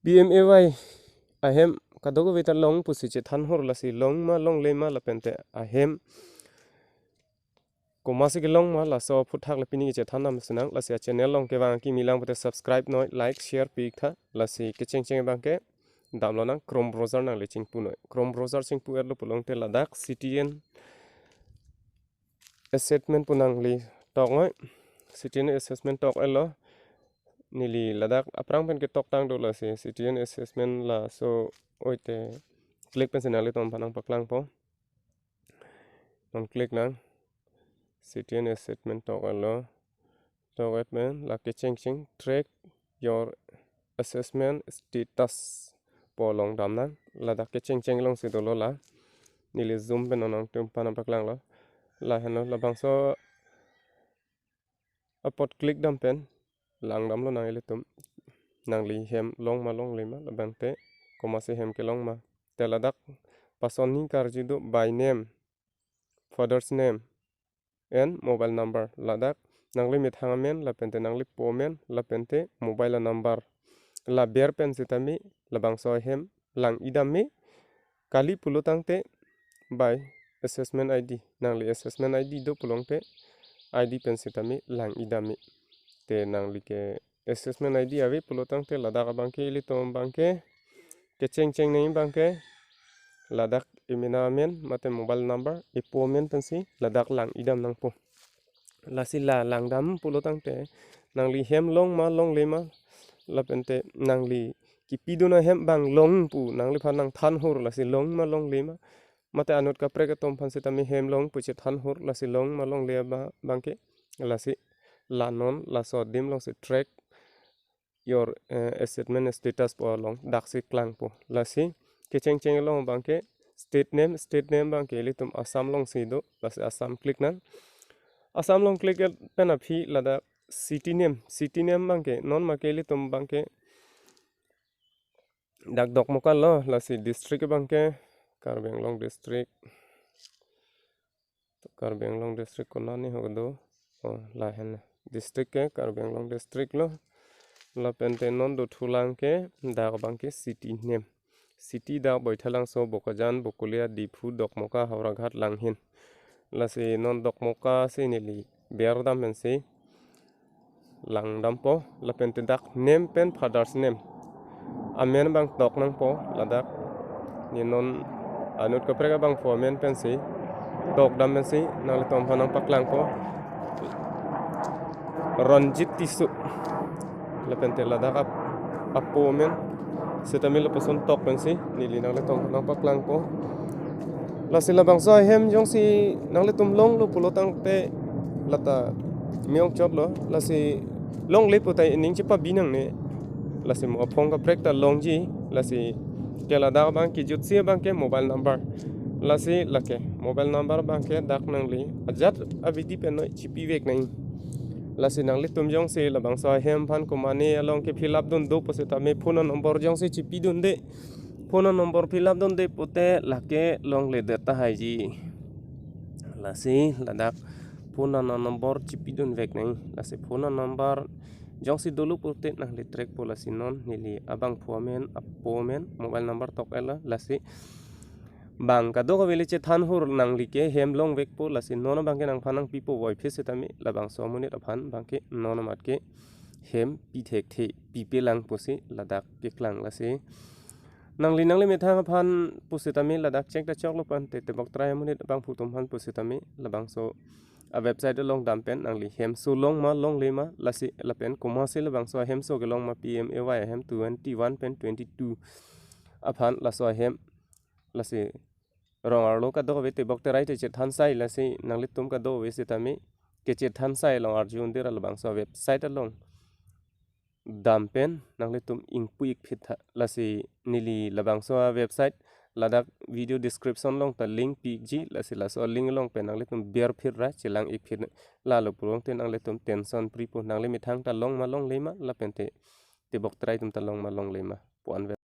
PMAY ahem kadogo veta long pusi che than hor lasi long ma long le ma la pente ahem komasi ke long ma la so phut thak la pini che than nam senang la sia channel long ke wang ki milang pute subscribe noi like share pi tha la si ke cheng cheng bang ke download nang Chrome browser nang le ching pu noi Chrome browser ching pu erlo pulong te ladak ctn assessment punang li tok noi ctn assessment tok elo nili ladak aprang pen ke tok tang do la si ctn assessment la so oite click pen senali tom panang paklang po non click nang ctn assessment tok elo tok men la ke cheng track your assessment status po long dam nang ladak ke cheng long si do lo la nili zoom pen non tum panang paklang lo la heno la bang so apot click dam pen lang dam lo nang ile tum nang li hem long ma long le ma la bang te koma se hem ke long ma te ladak pason ni kar jido by name father's name and mobile number ladak nang li mit hangamen la pente nang li pomen la pente mobile number la ber pen sitami la bang so hem lang idam me kali pulutang te by assessment id nang li assessment id do pulong te id pen sitami lang idam me te nang li ke assessment id ave pulutang te ladak bangke ili tom bangke ke cheng nei bangke ladak imina men mate mobile number ipo men pensi ladak lang idam nang po lasi la lang dam pulutang te nang li hem long ma long le ma la pente nang li ki piduna hem bang long pu nang li phanang than hor lasi long ma long le ma mate anut ka preka tom phanse tami hem long pu che than hor lasi long ma long le ba bangke lasi la non la so dim long se track your assessment status po long dak si klang po lasi ke cheng long bangke state name bangke litum assam long si do lasi assam click nan assam long click pen a phi lada city name bangke non ma ke litum bangke dak dok mokal lo lasi district bangke Karbi Anglong district ko nani hodo la hen district ke Karbi Anglong district lo la pente non do thulang ke dak bangke city name city da boithalang so bokajan bokulia dipu dokmoka hauraghat langhin lasi non dokmoka se nili berdam pensi langdam po la pente dak name pen father's name amen bang dok nang po ladak ni non anut ka prega bang fo men pensi dok dam pensi nang tom phanang paklang po Ranjit tisu la pente ladak apo men setamil pason tok pensi nili nang le tom phanang paklang po la sila bang so hem jong si nang le tum long lo pulotang te lata miong chot lo la si long le putai ning chi pa binang ne la si mo phong ka prek ta long ji la si kela da bang ki jut si bang ke mobile number la si la ke mobile number bang ke dak nang li ajat avidi pe noi chipi vek nai la si nang le tum jong si la bang so hem phan ko mane along ke fill up dun do poseta me phone number jong si chipi dun de phone number fill up dun de pote la ke long le data hai ji la si ladak phone number chipi dun vek nai la si phone number jong si dulu pote nang le track pola si non nili abang phomen apomen mobile number tok ela la si bang ka do ko vele che than hur nang li ke hem long vek po la si non bang ke nang phanang pipo boy phese tami la bang so munit aphan bang ke non mat ke hem pi thek the pi pe lang posi ladak ke klang la si nang li nang le me thang phan posi tami ladak check da chok lo pan te bok trai munit bang phu tum phan posi tami la bang so a website long dam pen nang li hem so long ma long le ma la si la pen koma se la bang so hem so ke long ma PMAY hem 21 pen 22 aphan la so hem la si rongar lo ka do ve te bok te rai te che than sai la si nang li tum ka do ve se tami ke che than sai long arjun de la bang so website long dam pen nang li tum ing puik phit la si nili la bang so website ladak video description long ta link PMAYG la si la so link long pen nang le tum ber phir ra chilang ik phit la lo purong te nang le tum tension pri po nang le mi thang ta long ma long le ma la pen te bok trai tum ta long ma long le ma po an